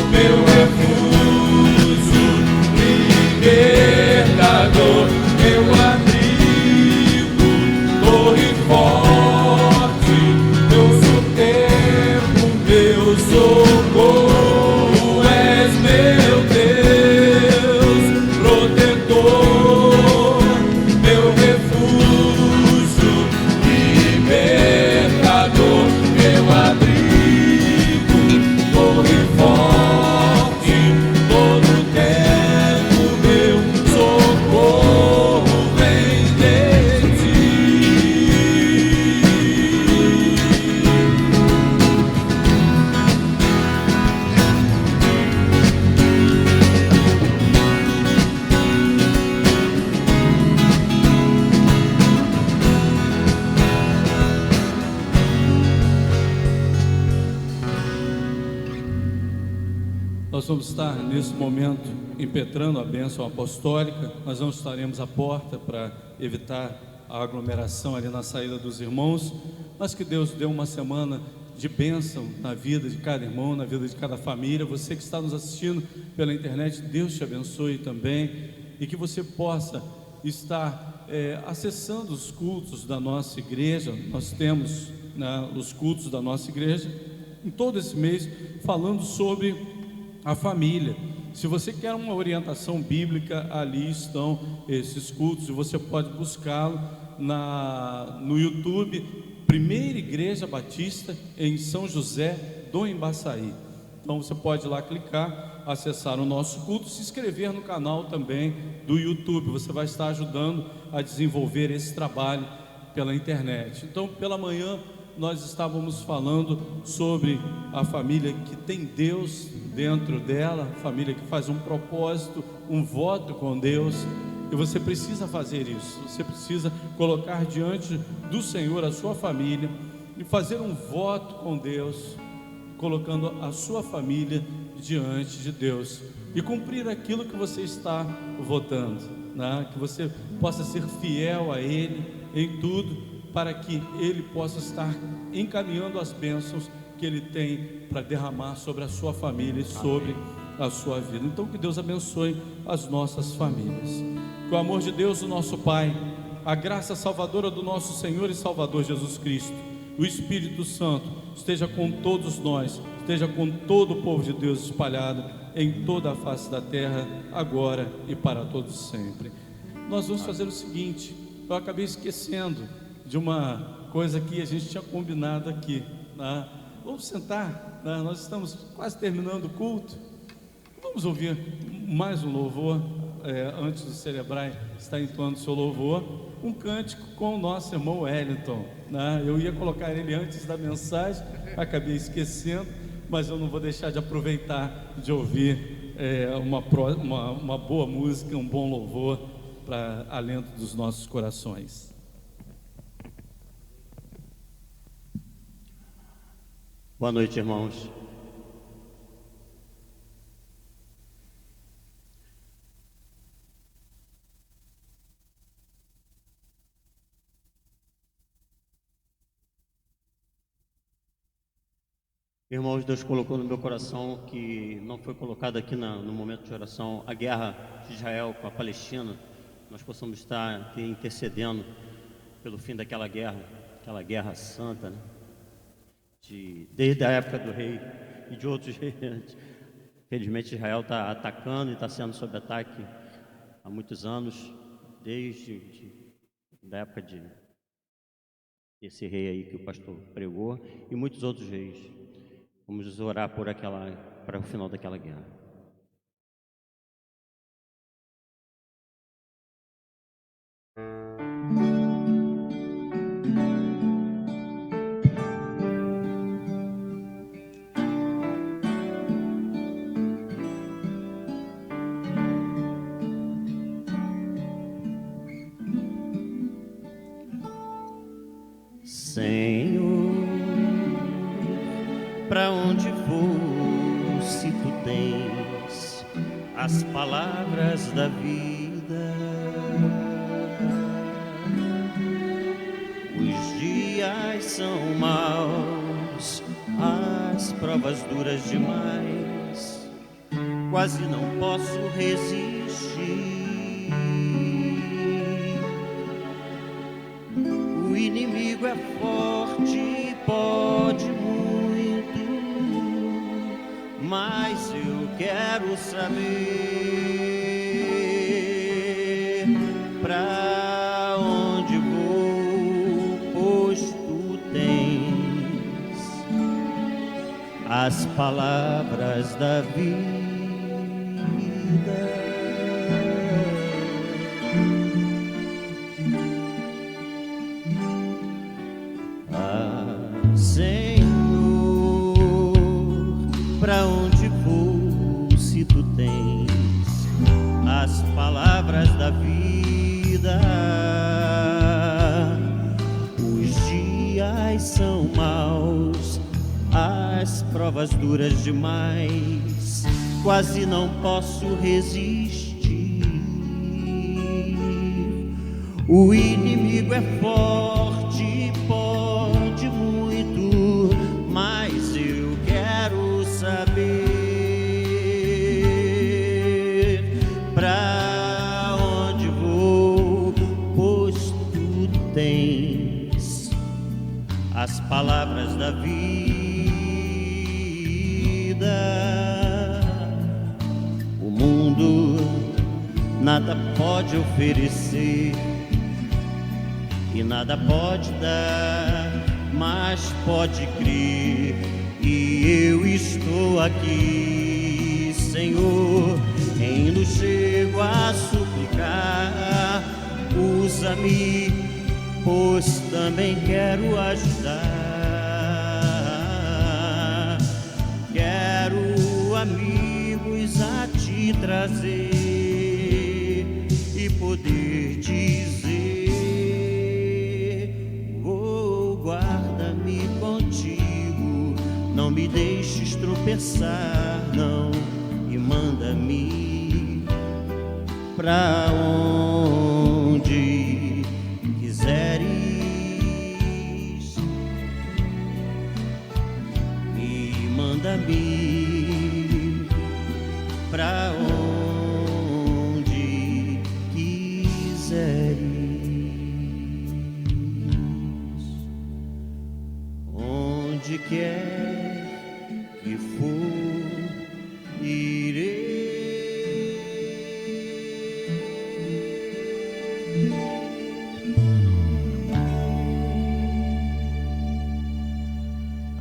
meu refúgio, libertador, meu abrigo, torre forte, meu socorro, meu socorro, és meu Deus, protetor, meu refúgio, libertador, meu abrigo, torre forte, todo tempo meu socorro vem de Ti. Nós vamos estar nesse momento impetrando a bênção apostólica. Nós não estaremos à porta para evitar a aglomeração ali na saída dos irmãos, mas que Deus dê uma semana de bênção na vida de cada irmão, na vida de cada família. Você que está nos assistindo pela internet, Deus te abençoe também, e que você possa estar acessando os cultos da nossa igreja. Nós temos, né, os cultos da nossa igreja em todo esse mês falando sobre a família. Se você quer uma orientação bíblica, ali estão esses cultos, e você pode buscá-lo no YouTube, Primeira Igreja Batista em São José do Embaçaí. Então você pode ir lá clicar, acessar o nosso culto, se inscrever no canal também do YouTube. Você vai estar ajudando a desenvolver esse trabalho pela internet. Então, pela manhã, nós estávamos falando sobre a família que tem Deus dentro dela, família que faz um propósito, um voto com Deus. E você precisa fazer isso. Você precisa colocar diante do Senhor a sua família e fazer um voto com Deus, colocando a sua família diante de Deus e cumprir aquilo que você está votando, né? Que você possa ser fiel a Ele em tudo, para que Ele possa estar encaminhando as bênçãos que Ele tem para derramar sobre a sua família e sobre a sua vida. Então, que Deus abençoe as nossas famílias. Que o amor de Deus, o nosso Pai, a graça salvadora do nosso Senhor e Salvador Jesus Cristo, o Espírito Santo esteja com todos nós, esteja com todo o povo de Deus espalhado em toda a face da terra, agora e para todos sempre. Nós vamos fazer o seguinte: eu acabei esquecendo de uma coisa que a gente tinha combinado aqui, né? Vamos sentar, né? Nós estamos quase terminando o culto. Vamos ouvir mais um louvor, antes do celebrar, está entoando seu louvor, um cântico com o nosso irmão Wellington, né? Eu ia colocar ele antes da mensagem, acabei esquecendo, mas eu não vou deixar de aproveitar de ouvir uma boa música, um bom louvor para alento dos nossos corações. Boa noite, irmãos. Irmãos, Deus colocou no meu coração, que não foi colocado aqui no momento de oração, a guerra de Israel com a Palestina. Nós possamos estar aqui intercedendo pelo fim daquela guerra, aquela guerra santa, né? Desde a época do rei e de outros reis. Infelizmente, Israel está atacando e está sendo sob ataque há muitos anos, desde da época desse rei aí que o pastor pregou, e muitos outros reis. Vamos orar para o final daquela guerra. Senhor, para onde vou se tu tens as palavras da vida? são maus, as provas duras demais, quase não posso resistir. O inimigo é forte, pode muito, mas eu quero saber pra onde vou, pois tu tens as palavras da vida. Senhor, pra onde vou se tu tens as palavras da vida? Os dias são maus, as provas duras demais, quase não posso resistir. O inimigo é forte, pode muito, mas eu quero saber pra onde vou, pois tu tens as palavras da vida. O mundo nada pode oferecer e nada pode dar, mas pode crer, e eu estou aqui, Senhor, ainda chego a suplicar. Usa-me, pois também quero ajudar. Quero amigos a te trazer e poder dizer: guarda-me contigo, não me deixes tropeçar, não, e manda-me pra onde quiseres, e manda-me pra onde quiseres. Onde quer que for, irei.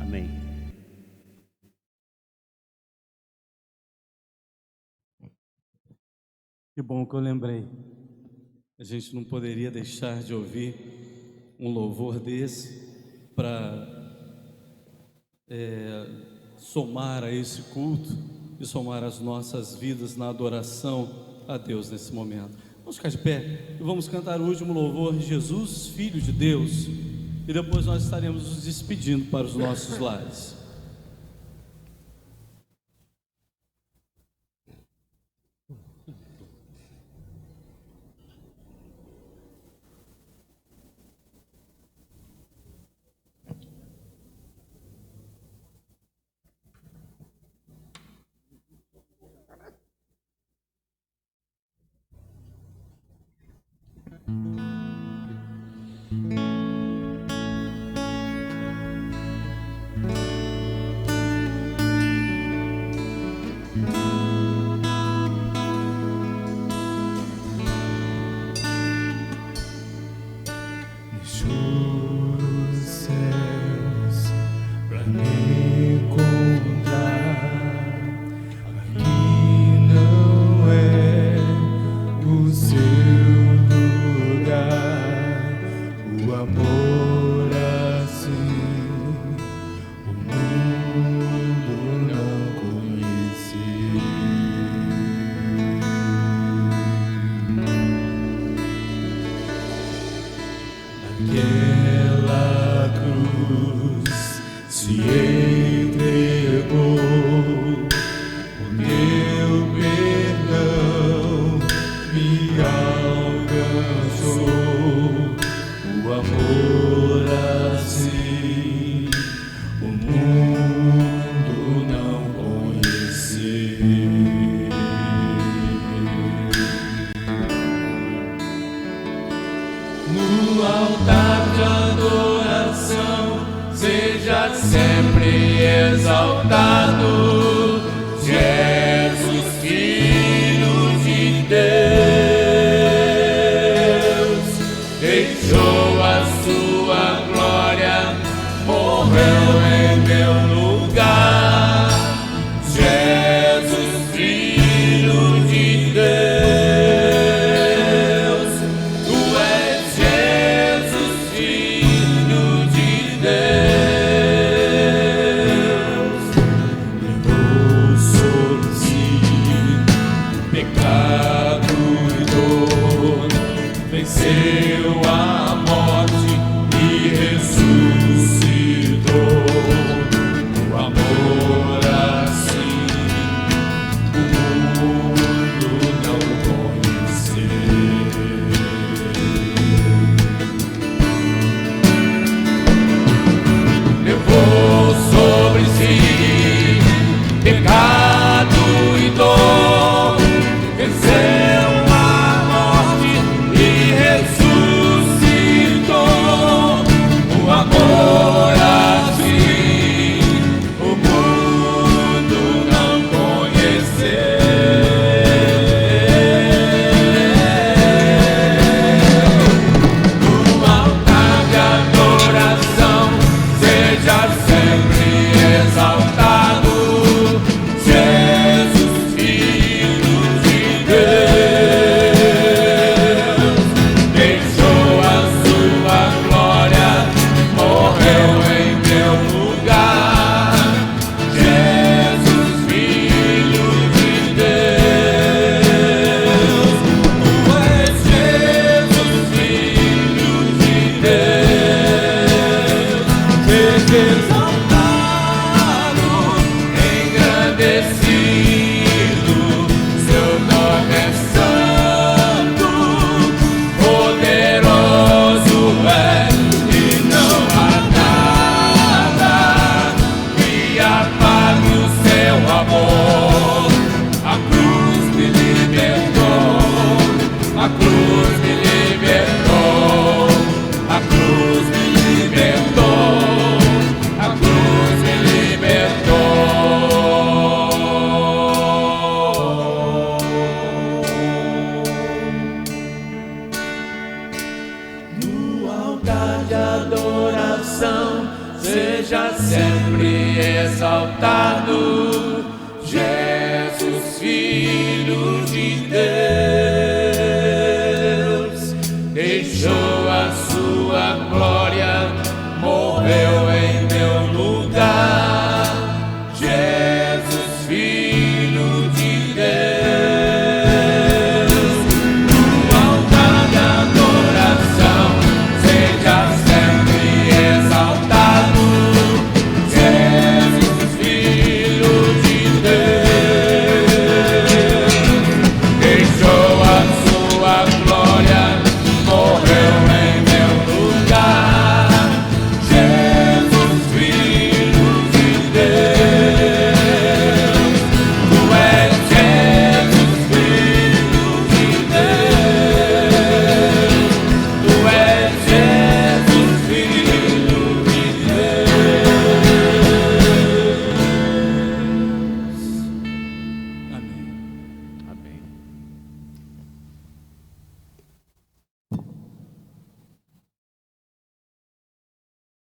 Amém. Que bom que eu lembrei. A gente não poderia deixar de ouvir um louvor desse para somar a esse culto e somar as nossas vidas na adoração a Deus nesse momento. Vamos ficar de pé e vamos cantar o último louvor, Jesus, Filho de Deus, e depois nós estaremos nos despedindo para os nossos lares. alcançou o amor assim. No altar de adoração, seja sempre exaltado, Jesus, Filho de Deus. Deixou a sua glória, morreu em meu lugar. Jesus, Filho de Deus, Tu és Jesus, Filho de Deus. Levou sobre si pecado e dor, venceu a morte e ressuscitou. O amor assim o mundo não conheceu. Levou sobre si pecado e dor, venceu a morte e ressuscitou. O amor assim o mundo não conheceu. No altar de adoração, seja sempre exaltado, Jesus, Filho de Deus. Deixou a sua glória, morreu em meu lugar. Jesus, Filho de Deus, Tu és Jesus, Filho de Deus. Seja exaltado, engrandecido, Seu nome é santo, poderoso é, e não há nada que apague o Seu amor. A cruz me libertou, a cruz me libertou, a cruz me libertou, a cruz me libertou. No altar de adoração, seja sempre exaltado, Jesus, Filho de Deus. Deixou a sua glória, morreu